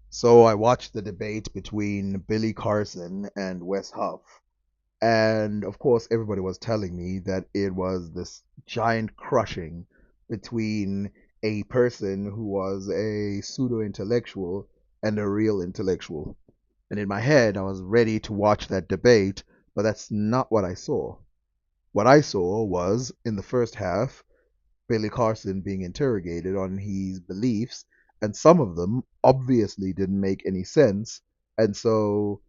So I watched the debate between Billy Carson and Wes Huff. And of course, everybody was telling me that it was this giant crushing between a person who was a pseudo intellectual and a real intellectual. And in my head, I was ready to watch that debate, but that's not what I saw. What I saw was, in the first half, Billy Carson being interrogated on his beliefs, and some of them obviously didn't make any sense. And so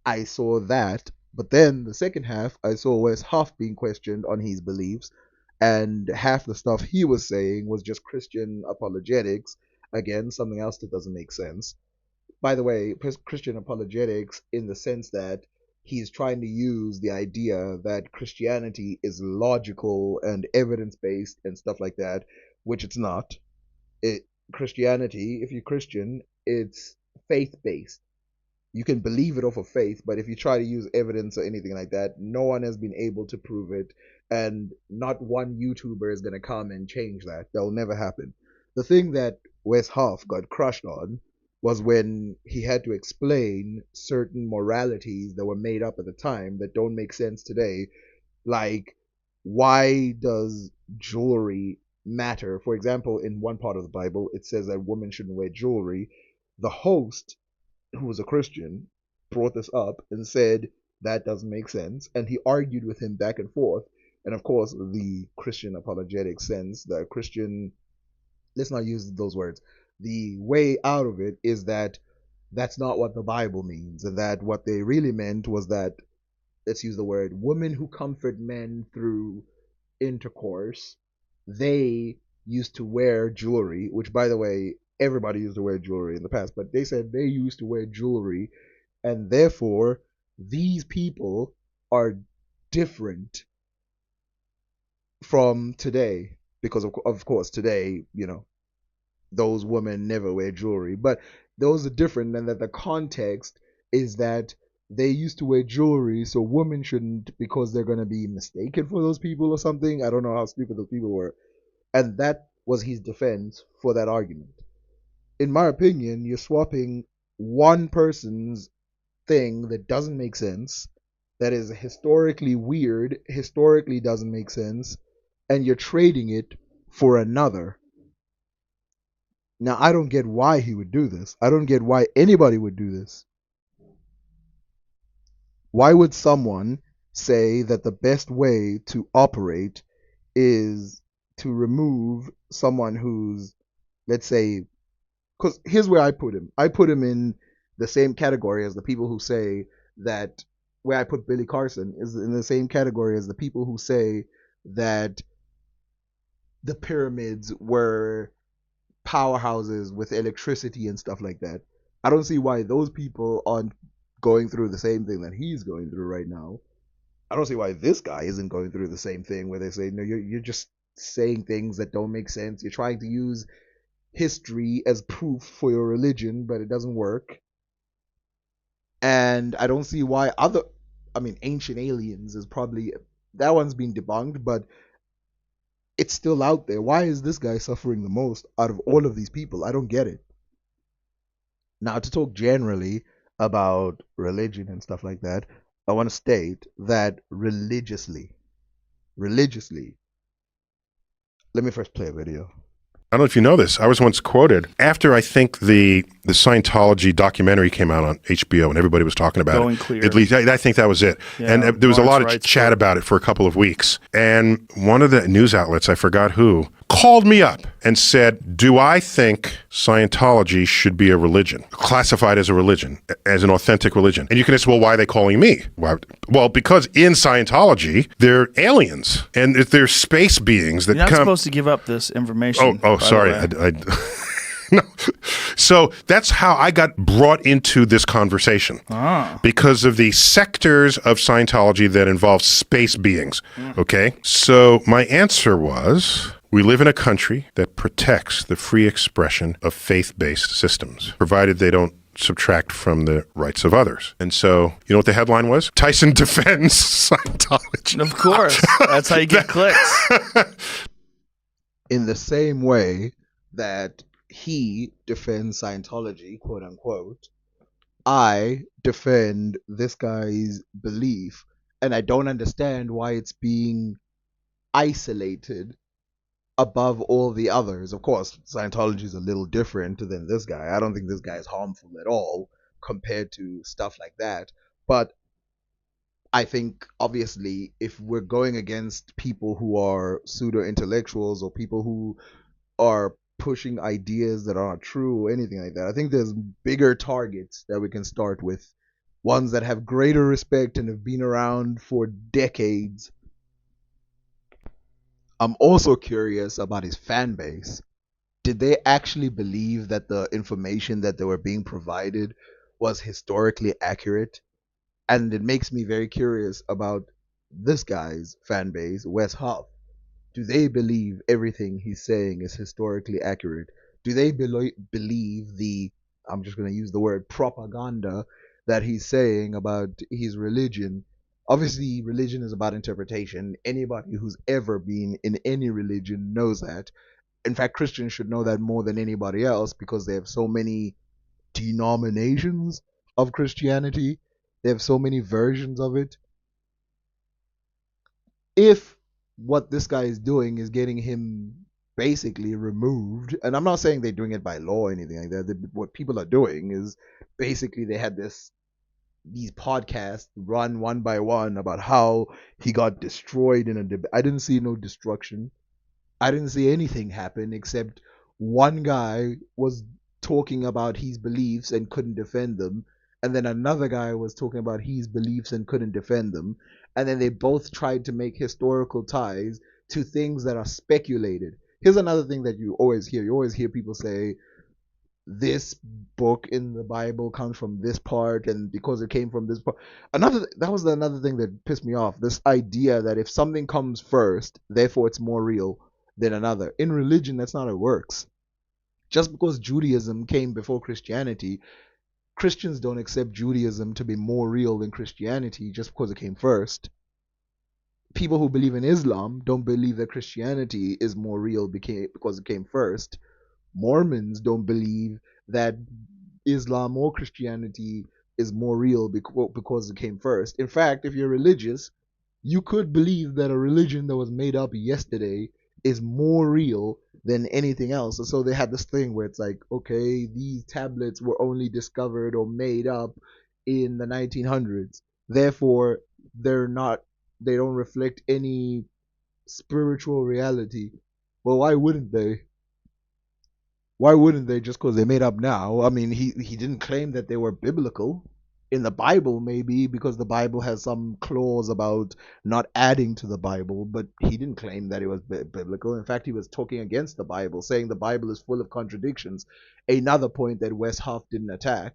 I saw that. But then the second half, I saw Wes Huff being questioned on his beliefs, and half the stuff he was saying was just Christian apologetics. Again, something else that doesn't make sense. By the way, Christian apologetics in the sense that he's trying to use the idea that Christianity is logical and evidence based and stuff like that, which it's not. It Christianity, if you're Christian, it's faith based. You can believe it off of faith, but if you try to use evidence or anything like that, no one has been able to prove it, and not one YouTuber is going to come and change that. That'll never happen. The thing that Wes Huff got crushed on was when he had to explain certain moralities that were made up at the time that don't make sense today, like why does jewelry matter? For example, in one part of the Bible, it says that women shouldn't wear jewelry. The host, who was a Christian, brought this up and said that doesn't make sense. And he argued with him back and forth. And of course, the Christian apologetic sense, the Christian, let's not use those words. The way out of it is that that's not what the Bible means. And that what they really meant was that, let's use the word, women who comfort men through intercourse, they used to wear jewelry, which, by the way, everybody used to wear jewelry in the past, but they said they used to wear jewelry, and therefore these people are different from today because of course today, those women never wear jewelry, but those are different, and that the context is that they used to wear jewelry, so women shouldn't, because they're going to be mistaken for those people or something. I don't know how stupid those people were. And that was his defense for that argument. In my opinion, you're swapping one person's thing that doesn't make sense, that is historically weird, historically doesn't make sense, and you're trading it for another. Now, I don't get why he would do this. I don't get why anybody would do this. Why would someone say that the best way to operate is to remove someone who's, let's say, because here's where I put him. I put him in the same category as the people who say that, where I put Billy Carson is in the same category as the people who say that the pyramids were powerhouses with electricity and stuff like that. I don't see why those people aren't going through the same thing that he's going through right now. I don't see why this guy isn't going through the same thing where they say, no, you're just saying things that don't make sense. You're trying to use history as proof for your religion, but it doesn't work. And I don't see why ancient aliens is probably, that one's been debunked, but it's still out there. Why is this guy suffering the most out of all of these people? I don't get it. Now, to talk generally about religion and stuff like that, I want to state that religiously, let me first play a video. I don't know if you know this. I was once quoted after I think the Scientology documentary came out on HBO and everybody was talking about Going it. Clear. At least I think that was it. Yeah, and there was a lot of Lawrence chat Wright's about it for a couple of weeks. And one of the news outlets, I forgot who, called me up and said, do I think Scientology should be a religion, classified as a religion, as an authentic religion? And you can ask, well, why are they calling me? Well, because in Scientology, they're aliens and they're space beings that You're not come. supposed to give up this information. Oh, sorry. No. So that's how I got brought into this conversation. Because of the sectors of Scientology that involve space beings. Okay? So my answer was, we live in a country that protects the free expression of faith-based systems, provided they don't subtract from the rights of others. And so, you know what the headline was? Tyson defends Scientology. Of course. That's how you get clicks. In the same way that he defends Scientology, quote unquote. I defend this guy's belief, and I don't understand why it's being isolated above all the others. Of course, Scientology is a little different than this guy. I don't think this guy is harmful at all compared to stuff like that. But I think obviously if we're going against people who are pseudo intellectuals or people who are pushing ideas that aren't true or anything like that, I think there's bigger targets that we can start with, ones that have greater respect and have been around for decades. I'm also curious about his fan base. Did they actually believe that the information that they were being provided was historically accurate? And it makes me very curious about this guy's fan base, Wes Huff. Do they believe everything he's saying is historically accurate? Do they believe the, I'm just going to use the word propaganda that he's saying about his religion? Obviously, religion is about interpretation. Anybody who's ever been in any religion knows that. In fact, Christians should know that more than anybody else because they have so many denominations of Christianity. They have so many versions of it. If what this guy is doing is getting him basically removed, and I'm not saying they're doing it by law or anything like that. What people are doing is basically they had these podcasts run one by one about how he got destroyed in a debate. I didn't see no destruction. I didn't see anything happen except one guy was talking about his beliefs and couldn't defend them, and then another guy was talking about his beliefs and couldn't defend them, and then they both tried to make historical ties to things that are speculated. Here's another thing that you always hear. You always hear people say, this book in the Bible comes from this part, and because it came from this part. Another thing that pissed me off. This idea that if something comes first, therefore it's more real than another. In religion, that's not how it works. Just because Judaism came before Christianity, Christians don't accept Judaism to be more real than Christianity just because it came first. People who believe in Islam don't believe that Christianity is more real because it came first. Mormons don't believe that Islam or Christianity is more real because it came first. In fact, if you're religious, you could believe that a religion that was made up yesterday is more real than anything else. And so they had this thing where it's like, okay, these tablets were only discovered or made up in the 1900s. Therefore, they're not, they don't reflect any spiritual reality. Well, why wouldn't they? Why wouldn't they just because they made up now? I mean, he didn't claim that they were biblical. In the Bible, maybe because the Bible has some clause about not adding to the Bible, but he didn't claim that it was biblical. In fact, he was talking against the Bible, saying the Bible is full of contradictions. Another point that Wes Huff didn't attack.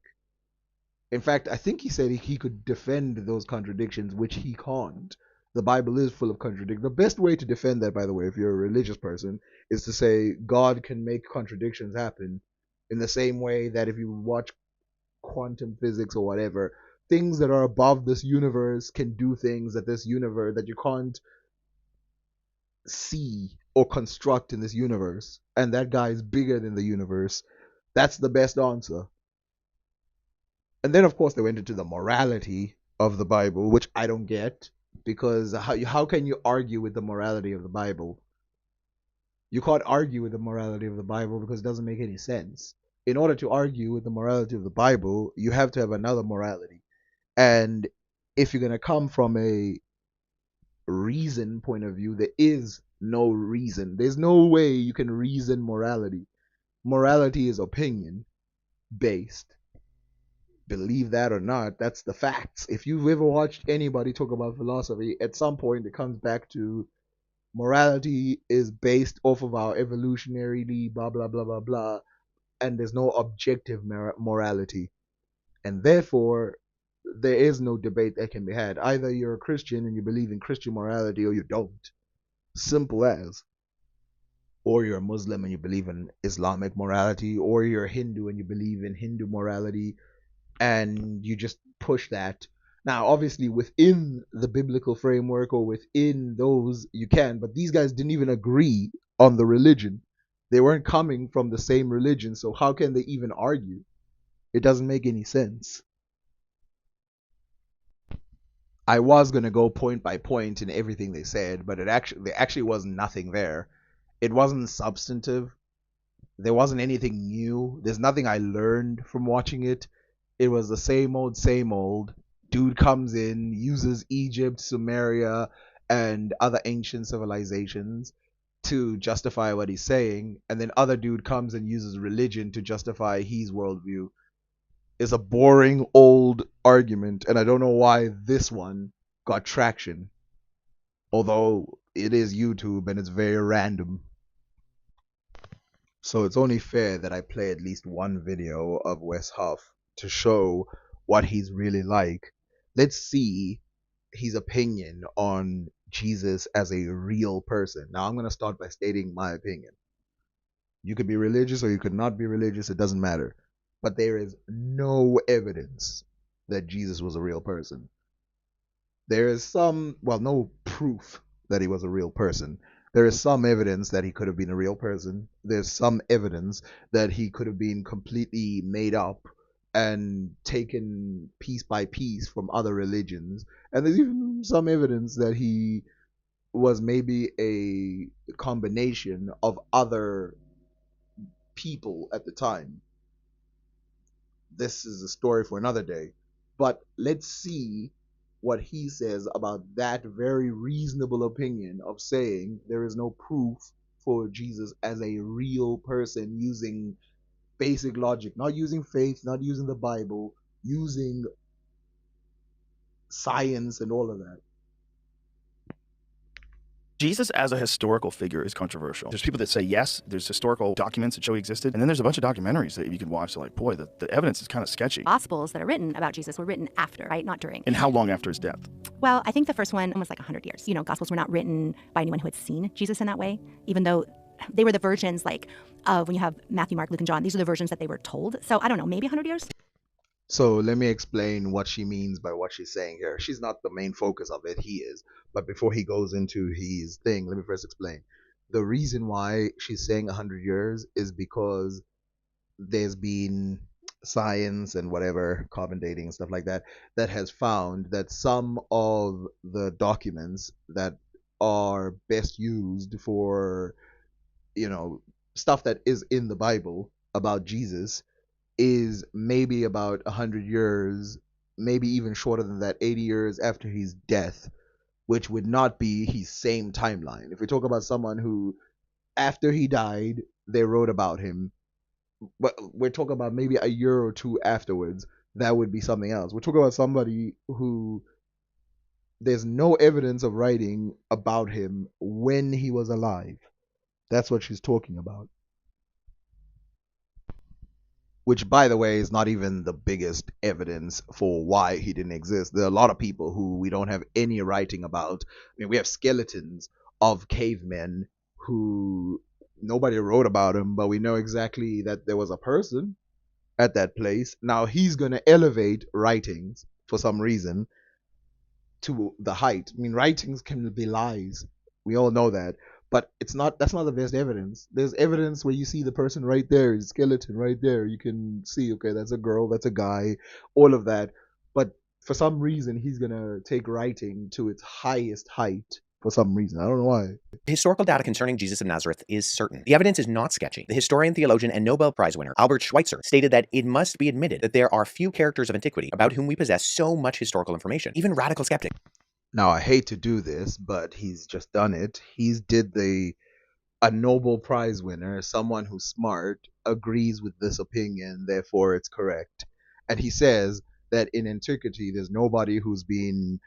In fact, I think he said he could defend those contradictions, which he can't. The Bible is full of contradictions. The best way to defend that, by the way, if you're a religious person, is to say God can make contradictions happen in the same way that if you watch quantum physics or whatever, things that are above this universe can do things that this universe that you can't see or construct in this universe, and that guy is bigger than the universe. That's the best answer. And then, of course, they went into the morality of the Bible, which I don't get because how can you argue with the morality of the Bible? You can't argue with the morality of the Bible because it doesn't make any sense. In order to argue with the morality of the Bible, you have to have another morality. And if you're going to come from a reason point of view, there is no reason. There's no way you can reason morality. Morality is opinion based. Believe that or not, that's the facts. If you've ever watched anybody talk about philosophy, at some point it comes back to morality is based off of our evolutionarily blah blah blah blah blah, and there's no objective morality, and therefore there is no debate that can be had. Either you're a Christian and you believe in Christian morality, or you don't. Simple as. Or you're a Muslim and you believe in Islamic morality, or you're a Hindu and you believe in Hindu morality, and you just push that. Now, obviously, within the biblical framework or within those, you can, but these guys didn't even agree on the religion. They weren't coming from the same religion, so how can they even argue? It doesn't make any sense. I was gonna go point by point in everything they said, but there actually was nothing there. It wasn't substantive. There wasn't anything new. There's nothing I learned from watching it. It was the same old, same old. Dude comes in, uses Egypt, Sumeria, and other ancient civilizations to justify what he's saying, and then other dude comes and uses religion to justify his worldview. It's a boring old argument, and I don't know why this one got traction. Although it is YouTube and it's very random. So it's only fair that I play at least one video of Wes Huff to show what he's really like. Let's see his opinion on Jesus as a real person. Now I'm going to start by stating my opinion. You could be religious or you could not be religious, it doesn't matter. But there is no evidence that Jesus was a real person. There is no proof that he was a real person. There is some evidence that he could have been a real person. There's some evidence that he could have been completely made up and taken piece by piece from other religions. And there's even some evidence that he was maybe a combination of other people at the time. This is a story for another day. But let's see what he says about that very reasonable opinion of saying there is no proof for Jesus as a real person using basic logic, not using faith, not using the Bible, using science and all of that. Jesus as a historical figure is controversial. There's people that say yes, there's historical documents that show he existed, and then there's a bunch of documentaries that you can watch that like, boy, the evidence is kind of sketchy. Gospels that are written about Jesus were written after, right? Not during. And how long after his death? Well, I think the first one was like 100 years. Gospels were not written by anyone who had seen Jesus in that way, even though they were the versions like of when you have Matthew, Mark, Luke, and John. These are the versions that they were told. So I don't know, maybe 100 years? So let me explain what she means by what she's saying here. She's not the main focus of it, he is. But before he goes into his thing, let me first explain. The reason why she's saying 100 years is because there's been science and whatever, carbon dating and stuff like that, that has found that some of the documents that are best used for, stuff that is in the Bible about Jesus is maybe about 100 years, maybe even shorter than that, 80 years after his death, which would not be his same timeline. If we talk about someone who, after he died, they wrote about him, but we're talking about maybe a year or two afterwards, that would be something else. We're talking about somebody who there's no evidence of writing about him when he was alive. That's what she's talking about. Which, by the way, is not even the biggest evidence for why he didn't exist. There are a lot of people who we don't have any writing about. I mean, we have skeletons of cavemen who nobody wrote about them, but we know exactly that there was a person at that place. Now he's going to elevate writings for some reason to the height. I mean, writings can be lies. We all know that. But that's not the best evidence. There's evidence where you see the person right there, his skeleton right there. You can see, okay, that's a girl, that's a guy, all of that. But for some reason, he's going to take writing to its highest height for some reason. I don't know why. Historical data concerning Jesus of Nazareth is certain. The evidence is not sketchy. The historian, theologian, and Nobel Prize winner Albert Schweitzer stated that it must be admitted that there are few characters of antiquity about whom we possess so much historical information. Even radical skeptics. Now, I hate to do this, but he's just done it. A Nobel Prize winner, someone who's smart, agrees with this opinion, therefore it's correct. And he says that in antiquity, there's nobody who's been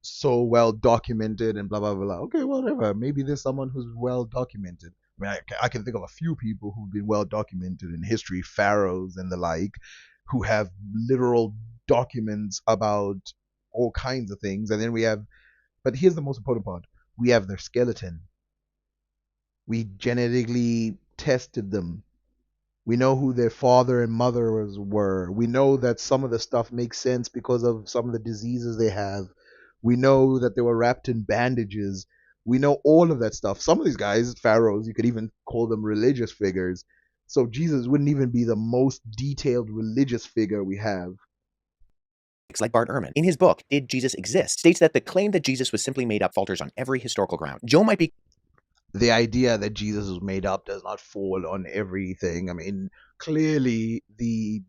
so well documented and blah, blah, blah. Okay, whatever. Maybe there's someone who's well documented. I mean, I can think of a few people who've been well documented in history, pharaohs and the like, who have literal documents about all kinds of things. And then but here's the most important part. We have their skeleton. We genetically tested them. We know who their father and mother were. We know that some of the stuff makes sense because of some of the diseases they have. We know that they were wrapped in bandages. We know all of that stuff. Some of these guys, pharaohs, you could even call them religious figures. So Jesus wouldn't even be the most detailed religious figure we have. Like Bart Ehrman, in his book, Did Jesus Exist?, states that the claim that Jesus was simply made up falters on every historical ground. Joe might be The idea that Jesus was made up does not fall on everything. I mean, clearly the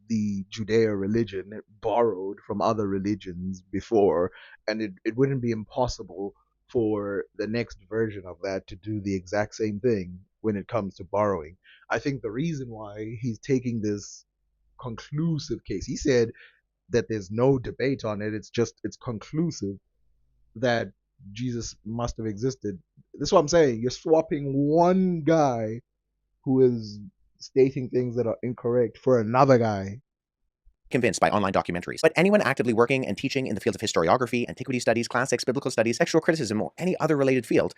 Judeo religion borrowed from other religions before, and it wouldn't be impossible for the next version of that to do the exact same thing when it comes to borrowing. I think the reason why he's taking this conclusive case, he said that there's no debate on it, it's conclusive that Jesus must have existed. That's what I'm saying. You're swapping one guy who is stating things that are incorrect for another guy. convinced by online documentaries. But anyone actively working and teaching in the fields of historiography, antiquity studies, classics, biblical studies, textual criticism, or any other related field.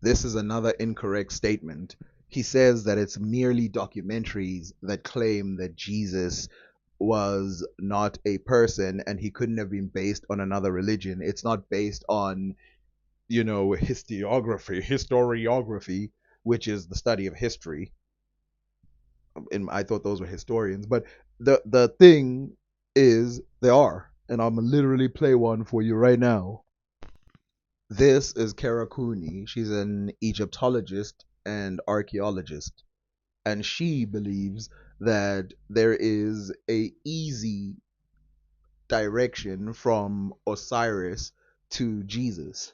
This is another incorrect statement. He says that it's merely documentaries that claim that Jesus was not a person and he couldn't have been based on another religion. It's not based on, historiography, which is the study of history. And I thought those were historians, but the thing is they are, and I'm gonna literally play one for you right now. This is Kara Cooney. She's an Egyptologist and archaeologist, and she believes that there is a easy direction from Osiris to Jesus.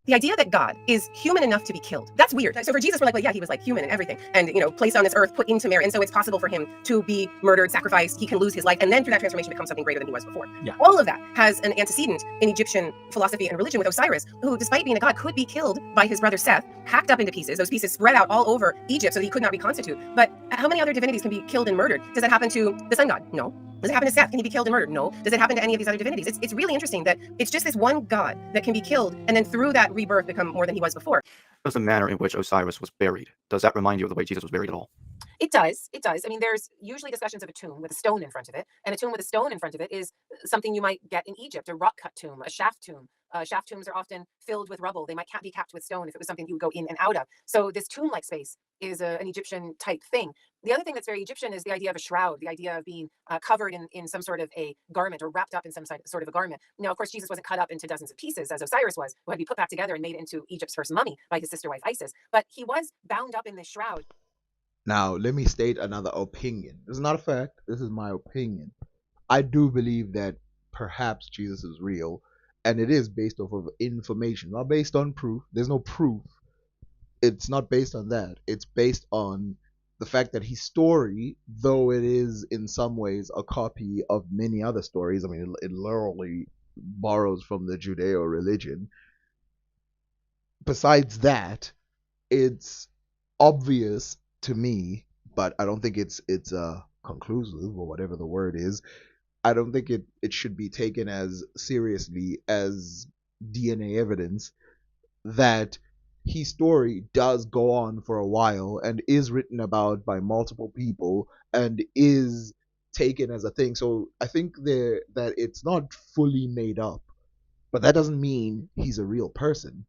The idea that God is human enough to be killed, that's weird. So for Jesus, we're like, well, yeah, he was like human and everything. And, placed on this earth, put into Mary. And so it's possible for him to be murdered, sacrificed. He can lose his life. And then through that transformation become something greater than he was before. Yeah. All of that has an antecedent in Egyptian philosophy and religion with Osiris, who, despite being a god, could be killed by his brother Seth, hacked up into pieces. Those pieces spread out all over Egypt so that he could not reconstitute. But how many other divinities can be killed and murdered? Does that happen to the sun god? No. Does it happen to Seth? Can he be killed and murdered? No. Does it happen to any of these other divinities? It's really interesting that it's just this one god that can be killed and then through that rebirth become more than he was before. Does the manner in which Osiris was buried, does that remind you of the way Jesus was buried at all? It does. It does. I mean, there's usually discussions of a tomb with a stone in front of it. And a tomb with a stone in front of it is something you might get in Egypt, a rock cut tomb, a shaft tomb. Shaft tombs are often filled with rubble. They might be capped with stone if it was something you would go in and out of. So this tomb-like space is an Egyptian type thing. The other thing that's very Egyptian is the idea of a shroud, the idea of being covered in some sort of a garment or wrapped up in some sort of a garment. Now, of course, Jesus wasn't cut up into dozens of pieces as Osiris was, who had to be put back together and made into Egypt's first mummy by his sister wife Isis. But he was bound up in this shroud. Now, let me state another opinion. This is not a fact. This is my opinion. I do believe that perhaps Jesus is real, and it is based off of information, not based on proof. There's no proof. It's not based on that. It's based on the fact that his story, though it is in some ways a copy of many other stories, I mean, it literally borrows from the Judeo religion. Besides that, it's obvious to me, but I don't think it's conclusive or whatever the word is. I don't think it should be taken as seriously as DNA evidence that his story does go on for a while and is written about by multiple people and is taken as a thing. So I think that it's not fully made up, but that doesn't mean he's a real person.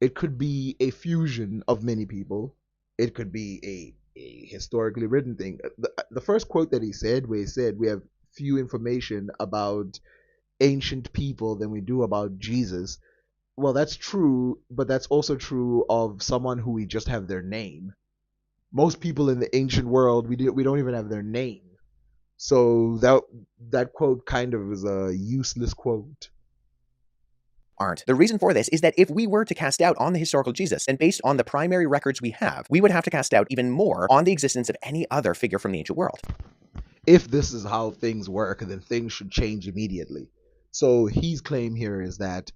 It could be a fusion of many people. It could be a historically written thing. The first quote that he said, where he said, we have few information about ancient people than we do about Jesus. Well, that's true, but that's also true of someone who we just have their name. Most people in the ancient world, we don't even have their name. So that quote kind of is a useless quote. Aren't. The reason for this is that if we were to cast doubt on the historical Jesus, and based on the primary records we have, we would have to cast doubt even more on the existence of any other figure from the ancient world. If this is how things work, then things should change immediately. So his claim here is that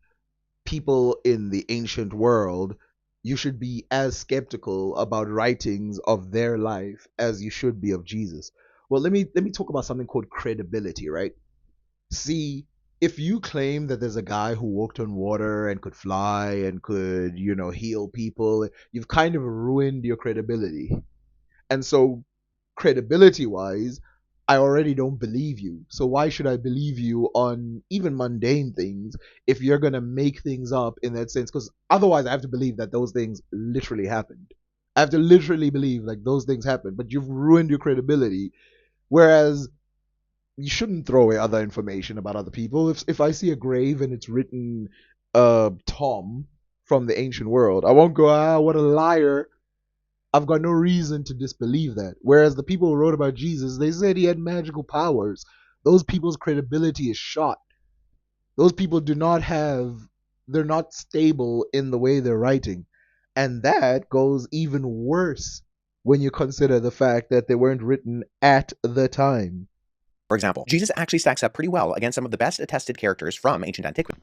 people in the ancient world, you should be as skeptical about writings of their life as you should be of Jesus. Well, let me talk about something called credibility, right? See, if you claim that there's a guy who walked on water and could fly and could, heal people, you've kind of ruined your credibility. And so, credibility wise, I already don't believe you. So why should I believe you on even mundane things if you're going to make things up in that sense? Because otherwise, I have to believe that those things literally happened. I have to literally believe like those things happened, but you've ruined your credibility. Whereas you shouldn't throw away other information about other people. If I see a grave and it's written Tom from the ancient world, I won't go, what a liar. I've got no reason to disbelieve that. Whereas the people who wrote about Jesus, they said he had magical powers. Those people's credibility is shot. Those people do not have, they're not stable in the way they're writing. And that goes even worse when you consider the fact that they weren't written at the time. For example, Jesus actually stacks up pretty well against some of the best attested characters from ancient antiquity.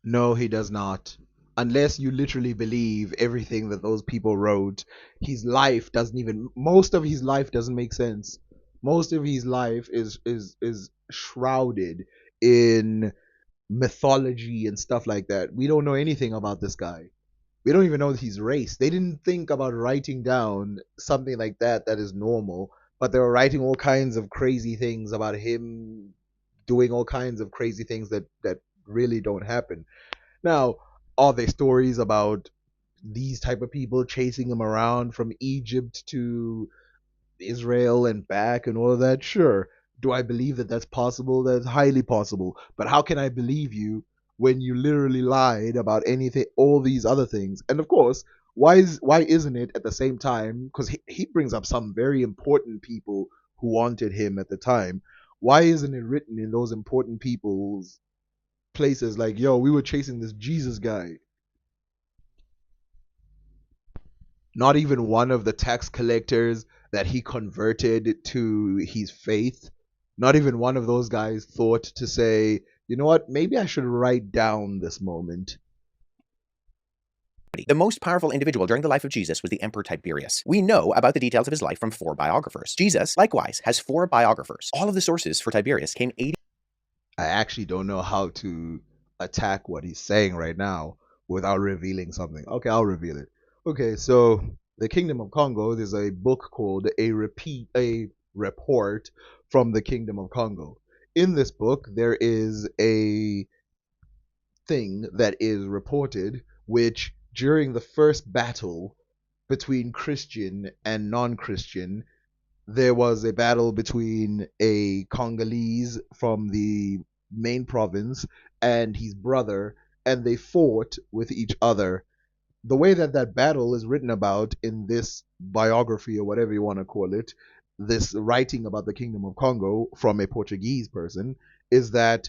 No, he does not. Unless you literally believe everything that those people wrote, his life doesn't even, most of his life doesn't make sense. Most of his life is shrouded in mythology and stuff like that. We don't know anything about this guy. We don't even know his race. They didn't think about writing down something like that that is normal, but they were writing all kinds of crazy things about him doing all kinds of crazy things that really don't happen. Now, are there stories about these type of people chasing him around from Egypt to Israel and back and all of that? Sure. Do I believe that that's possible? That's highly possible. But how can I believe you when you literally lied about anything, all these other things? And of course, why isn't it at the same time? Because he brings up some very important people who wanted him at the time. Why isn't it written in those important people's places like, yo, we were chasing this Jesus guy? Not even one of the tax collectors that he converted to his faith, not even one of those guys thought to say, you know what, maybe I should write down this moment. The most powerful individual during the life of Jesus was the Emperor Tiberius. We know about the details of his life from 4 biographers. Jesus, likewise, has 4 biographers. All of the sources for Tiberius came 80. I actually don't know how to attack what he's saying right now without revealing something. Okay, I'll reveal it. Okay, so the Kingdom of Congo, there's a book called a report from the Kingdom of Congo. In this book, there is a thing that is reported which during the first battle between Christian and non-Christian, there was a battle between a Congolese from the main province and his brother, and they fought with each other. The way that that battle is written about in this biography, or whatever you want to call it, this writing about the Kingdom of Congo from a Portuguese person, is that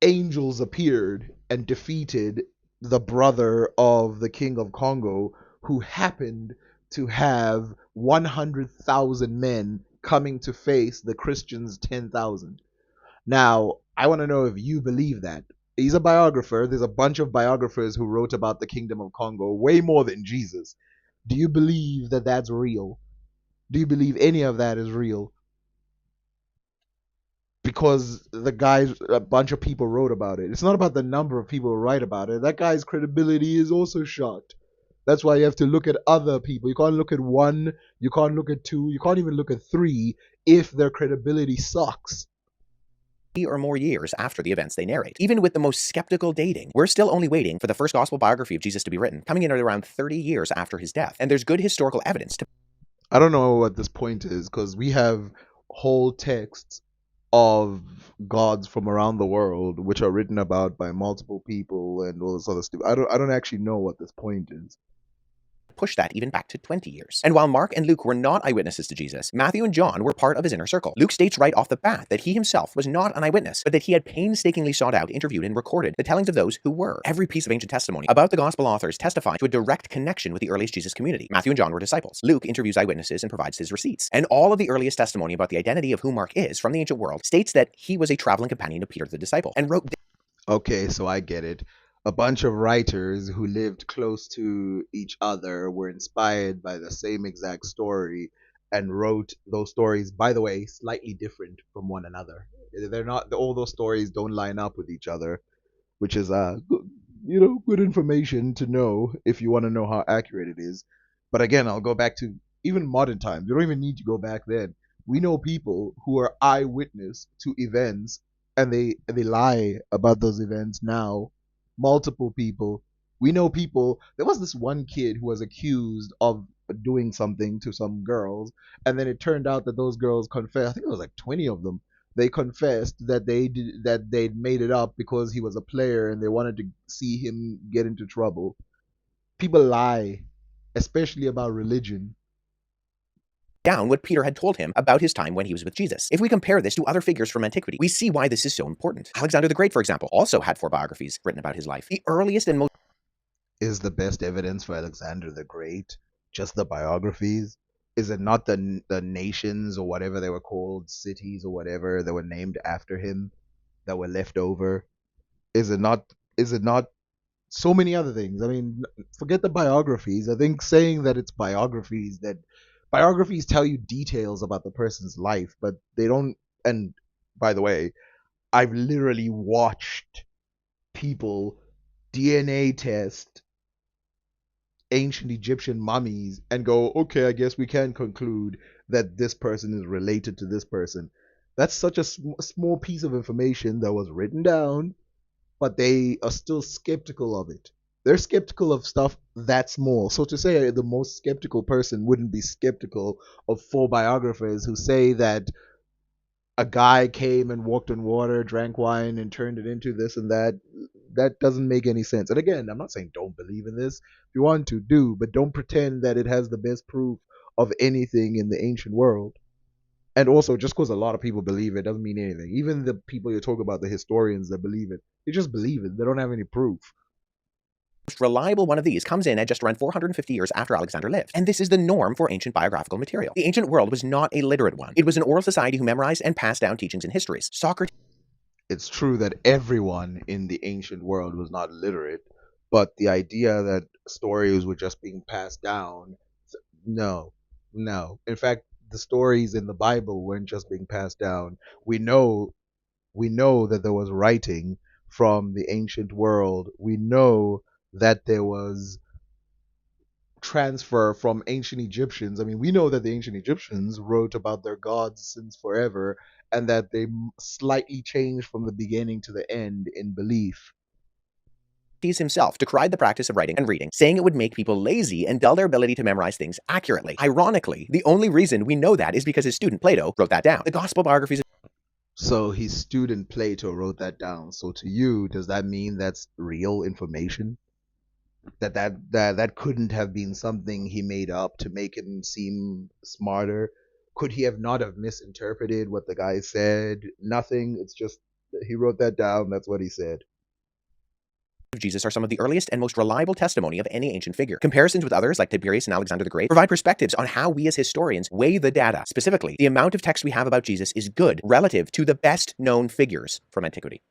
angels appeared and defeated the brother of the king of Congo, who happened to have 100,000 men coming to face the Christians' 10,000. Now, I want to know if you believe that. He's a biographer. There's a bunch of biographers who wrote about the kingdom of Congo, way more than Jesus. Do you believe that that's real? Do you believe any of that is real? Because the guys, a bunch of people wrote about it. It's not about the number of people who write about it. That guy's credibility is also shot. That's why you have to look at other people. You can't look at one, you can't look at two, you can't even look at three if their credibility sucks. or more years after the events they narrate. Even with the most skeptical dating, we're still only waiting for the first gospel biography of Jesus to be written, coming in at around 30 years after his death. And there's good historical evidence to... I don't know what this point is, because we have whole texts of gods from around the world which are written about by multiple people and all this other stuff. I don't actually know what this point is. push that even back to 20 years. And while Mark and Luke were not eyewitnesses to Jesus, Matthew and John were part of his inner circle. Luke states right off the bat that he himself was not an eyewitness, but that he had painstakingly sought out, interviewed, and recorded the tellings of those who were. Every piece of ancient testimony about the gospel authors testifying to a direct connection with the earliest Jesus community. Matthew and John were disciples. Luke interviews eyewitnesses and provides his receipts. And all of the earliest testimony about the identity of who Mark is from the ancient world states that he was a traveling companion of Peter the disciple and wrote... Okay, so I get it. A bunch of writers who lived close to each other were inspired by the same exact story and wrote those stories, by the way, slightly different from one another. They're not, all those stories don't line up with each other, which is good information to know if you want to know how accurate it is. But again, I'll go back to even modern times. You don't even need to go back then. We know people who are eyewitness to events, and they lie about those events now. Multiple people. We know people. There was this one kid who was accused of doing something to some girls, and then it turned out that those girls confessed. I think it was like 20 of them. They confessed that they'd made it up because he was a player and they wanted to see him get into trouble. People lie, especially about religion. Down what Peter had told him about his time when he was with Jesus. If we compare this to other figures from antiquity, we see why this is so important. Alexander the Great, for example, also had 4 biographies written about his life. The earliest and most Is the best evidence for Alexander the Great just the biographies? Is it not the nations or whatever they were called, cities or whatever that were named after him that were left over? Is it not? Is it not so many other things? I mean, forget the biographies. I think saying that it's biographies, that biographies tell you details about the person's life, but they don't. And by the way, I've literally watched people DNA test ancient Egyptian mummies and go, okay, I guess we can conclude that this person is related to this person. That's such a small piece of information that was written down, but they are still skeptical of it. They're skeptical of stuff that small. So to say the most skeptical person wouldn't be skeptical of 4 biographers who say that a guy came and walked on water, drank wine, and turned it into this and that. That doesn't make any sense. And again, I'm not saying don't believe in this. If you want to, do, but don't pretend that it has the best proof of anything in the ancient world. And also, just because a lot of people believe it doesn't mean anything. Even the people you talk about, the historians that believe it, they just believe it. They don't have any proof. reliable one of these comes in at just around 450 years after Alexander lived. And this is the norm for ancient biographical material. The ancient world was not a literate one. It was an oral society who memorized and passed down teachings and histories. Socrates It's true that everyone in the ancient world was not literate, but the idea that stories were just being passed down, no, no. In fact, the stories in the Bible weren't just being passed down. We know we know that there was writing from the ancient world. We know that there was transfer from ancient Egyptians. I mean, we know that the ancient Egyptians wrote about their gods since forever, and that they slightly changed from the beginning to the end in belief. himself decried the practice of writing and reading, saying it would make people lazy and dull their ability to memorize things accurately. Ironically, the only reason we know that is because his student Plato wrote that down. The gospel biographies So his student Plato wrote that down. So to you, does that mean that's real information? That couldn't have been something he made up to make him seem smarter? Could he have not have misinterpreted what the guy said? Nothing. It's just he wrote that down. That's what he said. of Jesus are some of the earliest and most reliable testimony of any ancient figure. Comparisons with others like Tiberius and Alexander the Great provide perspectives on how we as historians weigh the data. Specifically, the amount of text we have about Jesus is good relative to the best known figures from antiquity.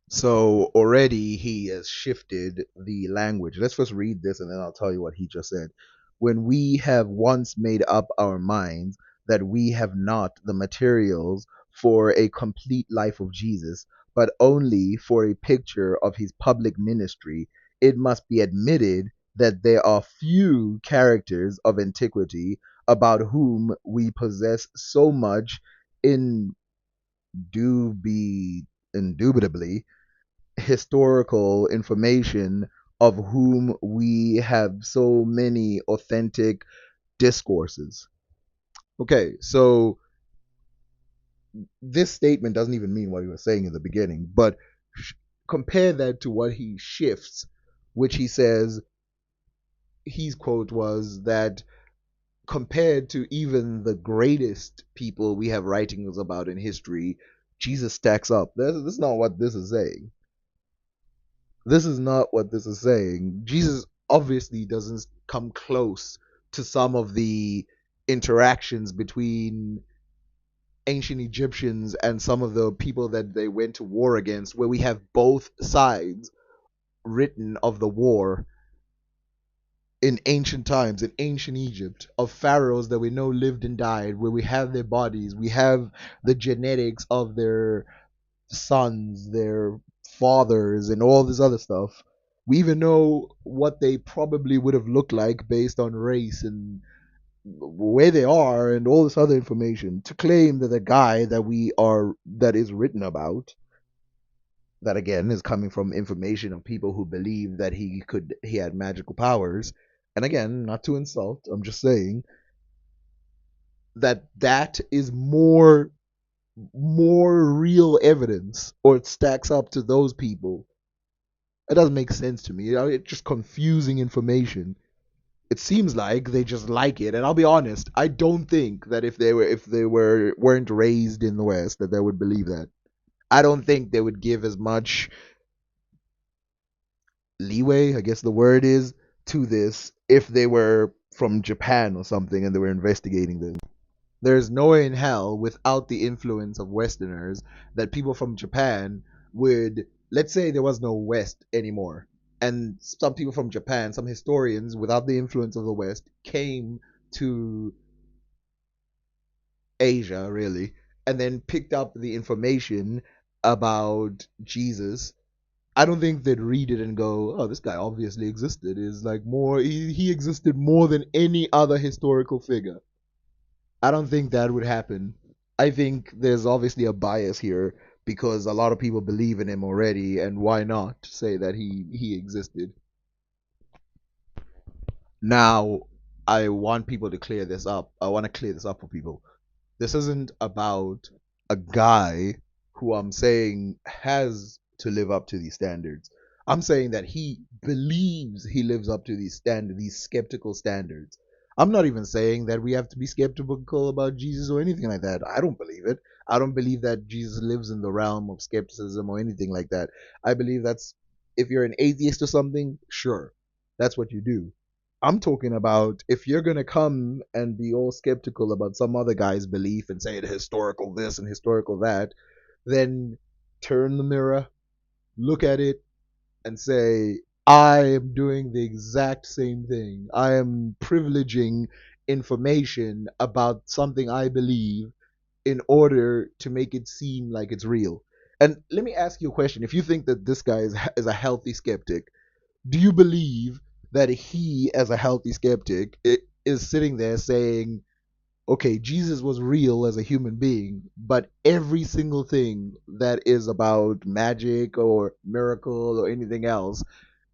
So already he has shifted the language. Let's first read this and then I'll tell you what he just said. When we have once made up our minds that we have not the materials for a complete life of Jesus, but only for a picture of his public ministry, it must be admitted that there are few characters of antiquity about whom we possess so much indubitably historical information, of whom we have so many authentic discourses. Okay, so this statement doesn't even mean what he was saying in the beginning, but compare that to what he shifts, which he says his quote was that compared to even the greatest people we have writings about in history, Jesus stacks up. That's not what this is saying. This is not what this is saying. Jesus obviously doesn't come close to some of the interactions between ancient Egyptians and some of the people that they went to war against, where we have both sides written of the war in ancient times, in ancient Egypt, of pharaohs that we know lived and died, where we have their bodies, we have the genetics of their sons, their fathers, and all this other stuff. We even know what they probably would have looked like based on race and where they are and all this other information to claim that the guy that is written about, that again is coming from information of people who believe that he had magical powers, and again, not to insult, I'm just saying that that is more real evidence, or it stacks up to those people. It doesn't make sense to me. It's just confusing information. It seems like they just like it, and I'll be honest, I don't think that if they weren't raised in the West that they would believe that. I don't think they would give as much leeway, I guess the word is, to this if they were from Japan or something and they were investigating this. There's no way in hell, without the influence of Westerners, that people from Japan would, let's say there was no West anymore, and some people from Japan, some historians, without the influence of the West, came to Asia, really, and then picked up the information about Jesus. I don't think they'd read it and go, "Oh, this guy obviously existed." Is like more he existed more than any other historical figure. I don't think that would happen. I think there's obviously a bias here because a lot of people believe in him already, and why not say that he existed? Now, I want people to clear this up. I want to clear this up for people. This isn't about a guy who I'm saying has to live up to these standards. I'm saying that he believes he lives up to these skeptical standards. I'm not even saying that we have to be skeptical about Jesus or anything like that. I don't believe it. I don't believe that Jesus lives in the realm of skepticism or anything like that. I believe that's, if you're an atheist or something, sure, that's what you do. I'm talking about if you're gonna come and be all skeptical about some other guy's belief and say the historical this and historical that, then turn the mirror, look at it, and say, I am doing the exact same thing. I am privileging information about something I believe in order to make it seem like it's real. And let me ask you a question. If you think that this guy is a healthy skeptic, do you believe that he, as a healthy skeptic, is sitting there saying, okay, Jesus was real as a human being, but every single thing that is about magic or miracle or anything else,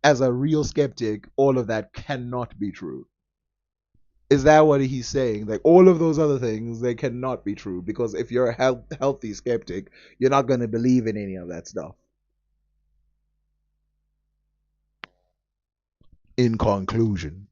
as a real skeptic, all of that cannot be true? Is that what he's saying? Like all of those other things, they cannot be true because if you're a healthy skeptic, you're not going to believe in any of that stuff. In conclusion,